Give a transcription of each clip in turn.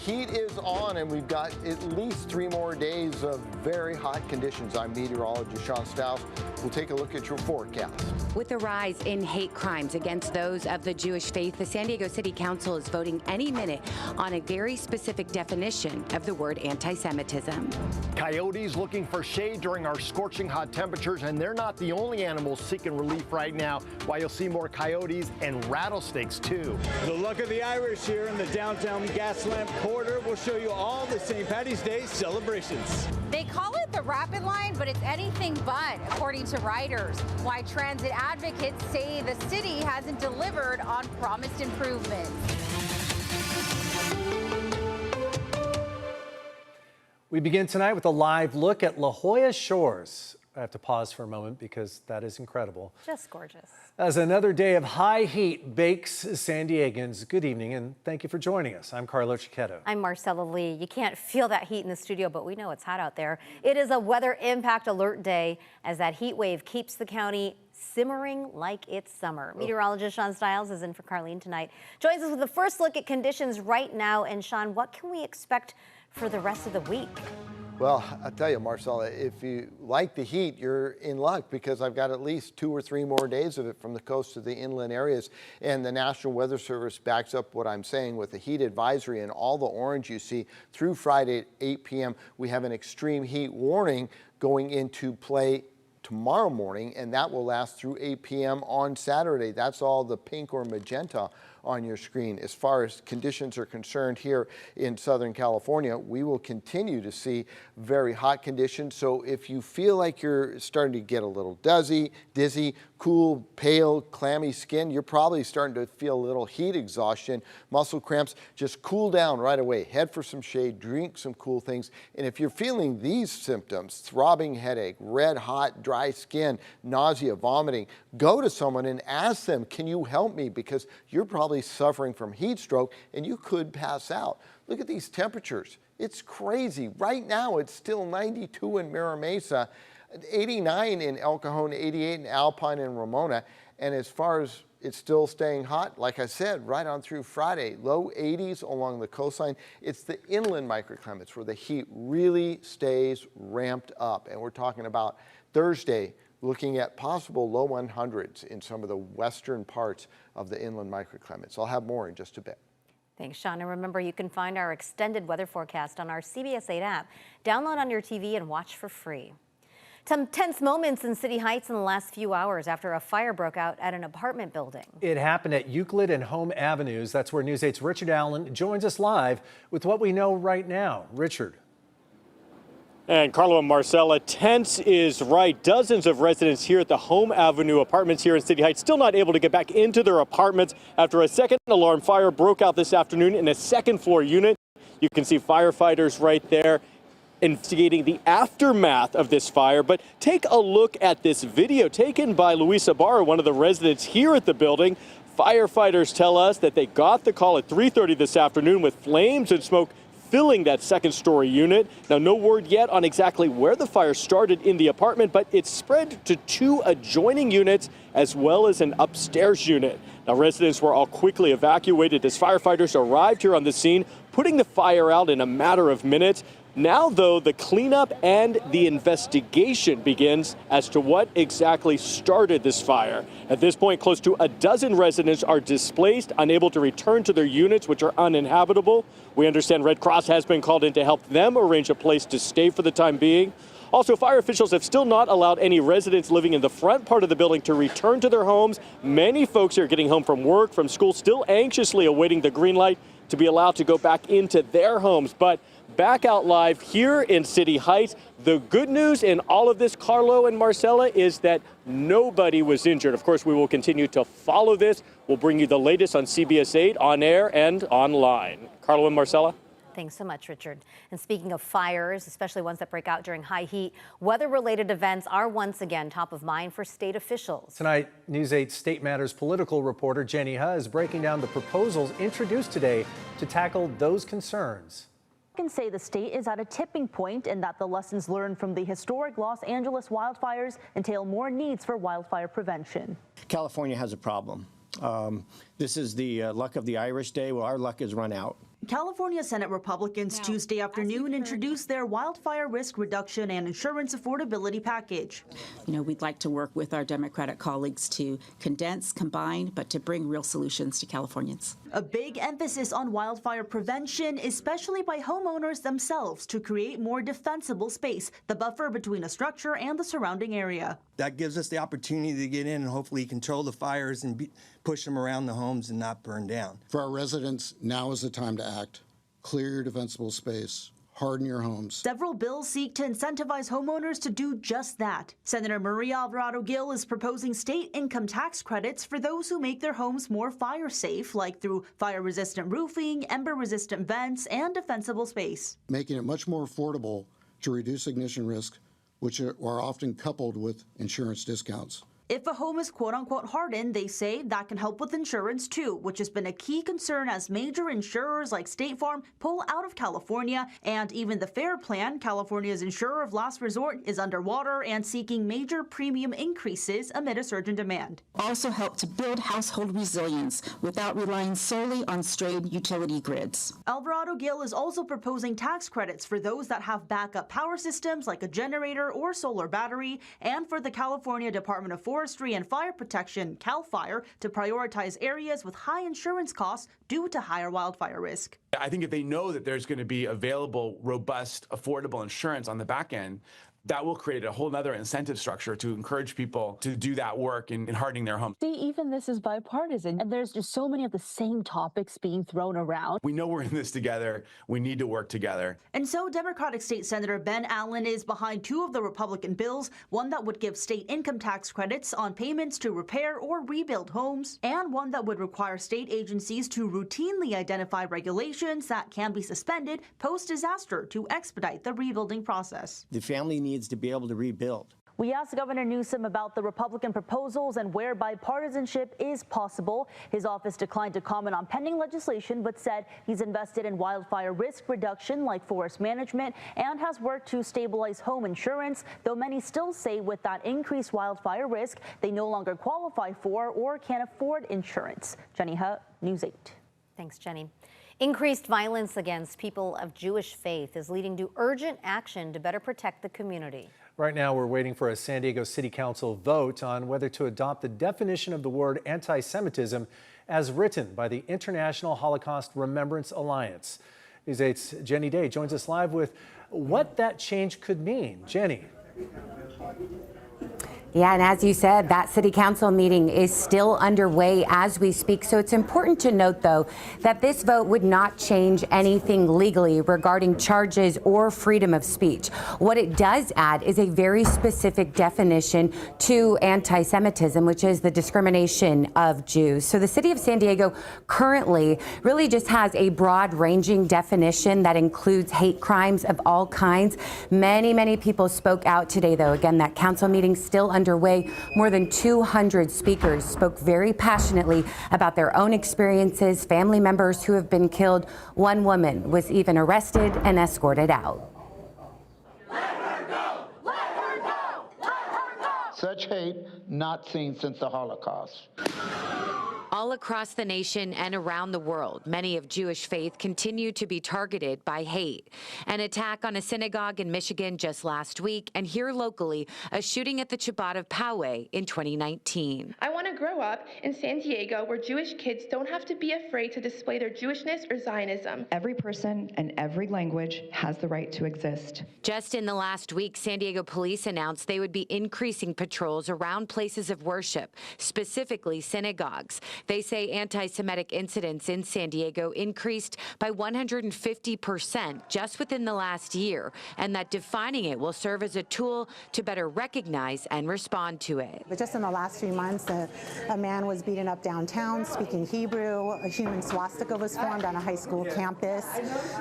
heat is on, and we've got at least 3 more days of very hot conditions. I'm meteorologist Sean Stiles. We'll take a look at your forecast. With the rise in hate crimes against those of the Jewish faith, the San Diego City Council is voting any minute on a very specific definition of the word anti-Semitism. Coyotes looking for shade during our scorching hot temperatures, and they're not the only animals seeking relief right now. Why you'll see more coyotes and rattlesnakes too. The luck of the Irish here in the downtown Gaslamp Quarter will show you all the St. Paddy's Day celebrations. They call it the rapid line, but it's anything but, according to riders. Why transit advocates say the city hasn't delivered on promised improvements. We begin tonight with a live look at La Jolla Shores. I have to pause for a moment because that is incredible. Just gorgeous. As another day of high heat bakes San Diegans, good evening and thank you for joining us. I'm Carlo Cicchetto. I'm Marcella Lee. You can't feel that heat in the studio, but we know it's hot out there. It is a weather impact alert day as that heat wave keeps the county simmering like it's summer. Meteorologist Sean Stiles is in for Carlene tonight. Joins us with the first look at conditions right now. And Sean, what can we expect for the rest of the week? Well, I'll tell you, Marcella, if you like the heat, you're in luck because I've got at least 2 or 3 more days of it from the coast to the inland areas. And the National Weather Service backs up what I'm saying with the heat advisory and all the orange you see through Friday at 8 p.m. We have an extreme heat warning going into play tomorrow morning, and that will last through 8 p.m. on Saturday. That's all the pink or magenta on your screen. As far as conditions are concerned here in Southern California, we will continue to see very hot conditions. So if you feel like you're starting to get a little dizzy, cool, pale, clammy skin, you're probably starting to feel a little heat exhaustion, muscle cramps, just cool down right away. Head for some shade, drink some cool things. And if you're feeling these symptoms, throbbing headache, red hot, dry skin, nausea, vomiting, go to someone and ask them, can you help me? Because you're probably suffering from heat stroke and you could pass out. Look at these temperatures. It's crazy. Right now, it's still 92 in Mira Mesa, 89 in El Cajon, 88 in Alpine and Ramona. And as far as it's still staying hot, like I said, right on through Friday, low 80s along the coastline. It's the inland microclimates where the heat really stays ramped up. And we're talking about Thursday, looking at possible low 100s in some of the western parts of the inland microclimates. I'll have more in just a bit. Thanks, Sean. And remember, you can find our extended weather forecast on our CBS 8 app. Download on your TV and watch for free. Some tense moments in City Heights in the last few hours after a fire broke out at an apartment building. It happened at Euclid and Home Avenues. That's where News 8's Richard Allen joins us live with what we know right now. Richard. And Carlo and Marcella, tense is right. Dozens of residents here at the Home Avenue apartments here in City Heights still not able to get back into their apartments after a second alarm fire broke out this afternoon in a second floor unit. You can see firefighters right there investigating the aftermath of this fire. But take a look at this video taken by Luisa Barra, one of the residents here at the building. Firefighters tell us that they got the call at 3:30 this afternoon with flames and smoke filling that second-story unit. Now, no word yet on exactly where the fire started in the apartment, but it spread to 2 adjoining units as well as an upstairs unit. Now, residents were all quickly evacuated as firefighters arrived here on the scene, putting the fire out in a matter of minutes. Now, though, the cleanup and the investigation begins as to what exactly started this fire. At this point, close to a dozen residents are displaced, unable to return to their units, which are uninhabitable. We understand Red Cross has been called in to help them arrange a place to stay for the time being. Also, fire officials have still not allowed any residents living in the front part of the building to return to their homes. Many folks are getting home from work, from school, still anxiously awaiting the green light to be allowed to go back into their homes. But back out live here in City Heights, the good news in all of this, Carlo and Marcella, is that nobody was injured. Of course, we will continue to follow this. We'll bring you the latest on CBS 8 on air and online. Carlo and Marcella. Thanks so much, Richard. And speaking of fires, especially ones that break out during high heat, weather-related events are once again top of mind for state officials. Tonight, News 8 State Matters political reporter Jenny Ha is breaking down the proposals introduced today to tackle those concerns. Can say the state is at a tipping point and that the lessons learned from the historic Los Angeles wildfires entail more needs for wildfire prevention. California has a problem. This is the luck of the Irish day. Well, our luck is run out. California Senate Republicans Tuesday afternoon introduced their wildfire risk reduction and insurance affordability package. You know, we'd like to work with our Democratic colleagues to condense, combine, but to bring real solutions to Californians. A big emphasis on wildfire prevention, especially by homeowners themselves, to create more defensible space, the buffer between a structure and the surrounding area. That gives us the opportunity to get in and hopefully control the fires and push them around the homes and not burn down. For our residents, now is the time to act. Clear your defensible space. Harden your homes. Several bills seek to incentivize homeowners to do just that. Senator Maria Alvarado-Gil is proposing state income tax credits for those who make their homes more fire safe, like through fire-resistant roofing, ember-resistant vents, and defensible space. Making it much more affordable to reduce ignition risk, which are often coupled with insurance discounts. If a home is quote-unquote hardened, they say that can help with insurance too, which has been a key concern as major insurers like State Farm pull out of California, and even the FAIR plan, California's insurer of last resort, is underwater and seeking major premium increases amid a surge in demand. Also help to build household resilience without relying solely on strained utility grids. Alvarado-Gil is also proposing tax credits for those that have backup power systems like a generator or solar battery, and for the California Department of Forestry and Fire Protection, CAL FIRE, to prioritize areas with high insurance costs due to higher wildfire risk. I think if they know that there's going to be available, robust, affordable insurance on the back end, that will create a whole nother incentive structure to encourage people to do that work in hardening their homes. See, even this is bipartisan, and there's just so many of the same topics being thrown around. We know we're in this together. We need to work together. And so Democratic State Senator Ben Allen is behind two of the Republican bills, one that would give state income tax credits on payments to repair or rebuild homes, and one that would require state agencies to routinely identify regulations that can be suspended post-disaster to expedite the rebuilding process. The family needs to be able to rebuild. We asked Governor Newsom about the Republican proposals and where bipartisanship is possible. His office declined to comment on pending legislation, but said he's invested in wildfire risk reduction like forest management and has worked to stabilize home insurance, though many still say with that increased wildfire risk, they no longer qualify for or can't afford insurance. Jenny Hutt, News 8. Thanks, Jenny. Increased violence against people of Jewish faith is leading to urgent action to better protect the community. Right now, we're waiting for a San Diego City Council vote on whether to adopt the definition of the word anti-Semitism as written by the International Holocaust Remembrance Alliance. News 8's Jenny Day joins us live with what that change could mean. Jenny. Yeah, and as you said, that city council meeting is still underway as we speak. So it's important to note, though, that this vote would not change anything legally regarding charges or freedom of speech. What it does add is a very specific definition to anti-Semitism, which is the discrimination of Jews. So the city of San Diego currently really just has a broad-ranging definition that includes hate crimes of all kinds. Many people spoke out today, though. Again, that council meeting still underway. More than 200 speakers spoke very passionately about their own experiences, family members who have been killed. One woman was even arrested and escorted out. Let her go! Let her go! Let her go! Such hate not seen since the Holocaust. All across the nation and around the world, many of Jewish faith continue to be targeted by hate. An attack on a synagogue in Michigan just last week, and here locally, a shooting at the Chabad of Poway in 2019. I want to grow up in San Diego where Jewish kids don't have to be afraid to display their Jewishness or Zionism. Every person and every language has the right to exist. Just in the last week, San Diego police announced they would be increasing patrols around places of worship, specifically synagogues. They say anti-Semitic incidents in San Diego increased by 150% just within the last year, and that defining it will serve as a tool to better recognize and respond to it. But just in the last few months, a man was beaten up downtown speaking Hebrew. A human swastika was formed on a high school campus.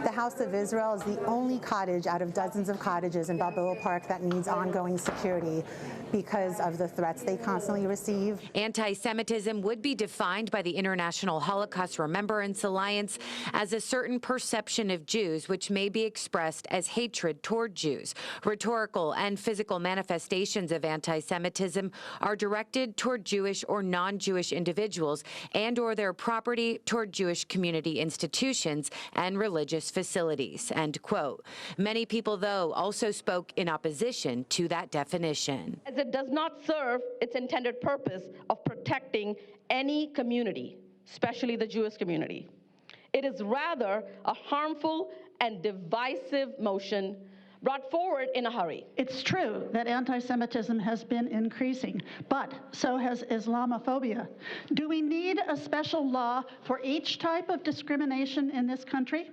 The House of Israel is the only cottage out of dozens of cottages in Balboa Park that needs ongoing security because of the threats they constantly receive. Anti-Semitism would be defined defined by the International Holocaust Remembrance Alliance as a certain perception of Jews which may be expressed as hatred toward Jews. Rhetorical and physical manifestations of anti-Semitism are directed toward Jewish or non-Jewish individuals and or their property, toward Jewish community institutions and religious facilities, end quote. Many people, though, also spoke in opposition to that definition. As it does not serve its intended purpose of protecting any community, especially the Jewish community. It is rather a harmful and divisive motion brought forward in a hurry. It's true that anti-Semitism has been increasing, but so has Islamophobia. Do we need a special law for each type of discrimination in this country?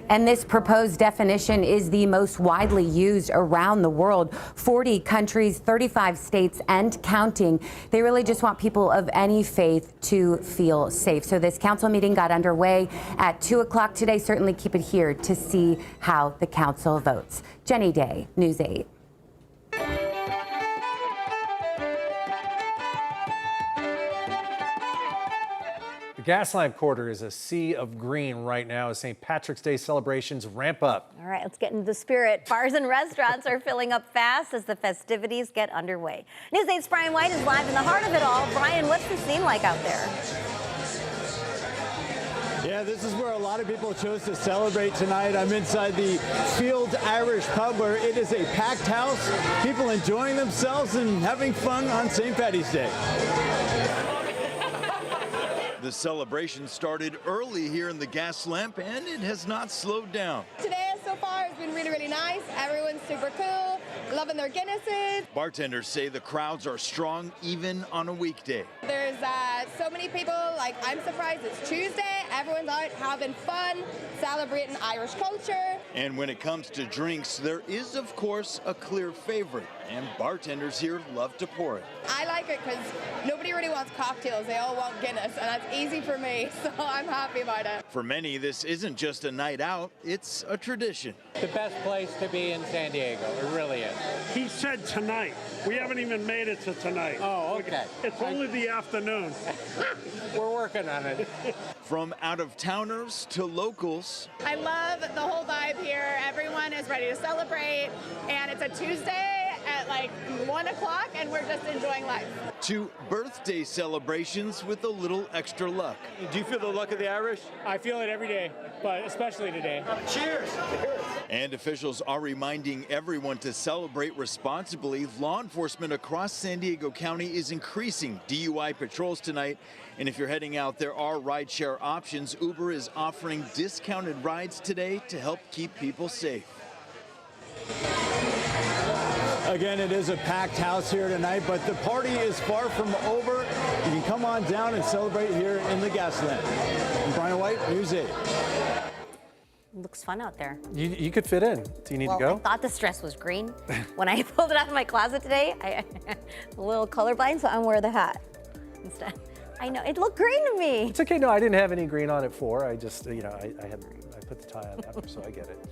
And this proposed definition is the most widely used around the world. 40 countries, 35 states and counting. They really just want people of any faith to feel safe. So this council meeting got underway at 2 o'clock today. Certainly keep it here to see how the council votes. Jenny Day, News 8. The Gaslamp Quarter is a sea of green right now as St. Patrick's Day celebrations ramp up. All right, let's get into the spirit. Bars and restaurants are filling up fast as the festivities get underway. News 8's Brian White is live in the heart of it all. Brian, what's the scene like out there? Yeah, this is where a lot of people chose to celebrate tonight. I'm inside the Fields Irish Pub where it is a packed house, people enjoying themselves and having fun on St. Paddy's Day. The celebration started early here in the Gaslamp, and it has not slowed down. Today, so far, has been really, really nice. Everyone's super cool, loving their Guinnesses. Bartenders say the crowds are strong even on a weekday. There's so many people, like, I'm surprised it's Tuesday. Everyone's out having fun, celebrating Irish culture. And when it comes to drinks, there is, of course, a clear favorite, and bartenders here love to pour it. I like it because nobody really wants cocktails. They all want Guinness, and that's easy for me, so I'm happy about it. For many, this isn't just a night out, it's a tradition. The best place to be in San Diego, it really is. He said tonight. We haven't even made it to tonight. Oh, okay. It's only the afternoon. We're working on it. From out-of-towners to locals. I love the whole vibe here. Everyone is ready to celebrate, and it's a Tuesday at like 1 o'clock, and we're just enjoying life. To birthday celebrations with a little extra luck. Do you feel the luck of the Irish? I feel it every day, but especially today. Cheers! And officials are reminding everyone to celebrate responsibly. Law enforcement across San Diego County is increasing DUI patrols tonight. And if you're heading out, there are rideshare options. Uber is offering discounted rides today to help keep people safe. Again, it is a packed house here tonight, but the party is far from over. You can come on down and celebrate here in the Gaslamp. I'm Brian White, News 8. Looks fun out there. You could fit in. Do you need to go? I thought the dress was green. When I pulled it out of my closet today, I'm a little colorblind, so I'm wearing the hat instead. I know, it looked green to me. It's okay. No, I didn't have any green on it for. I just, I put the tie on after, so I get it.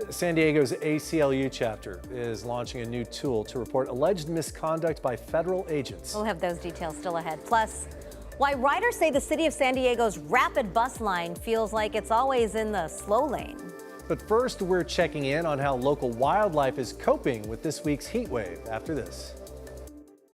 San Diego's ACLU chapter is launching a new tool to report alleged misconduct by federal agents. We'll have those details still ahead. Plus, why riders say the city of San Diego's rapid bus line feels like it's always in the slow lane. But first, we're checking in on how local wildlife is coping with this week's heat wave after this.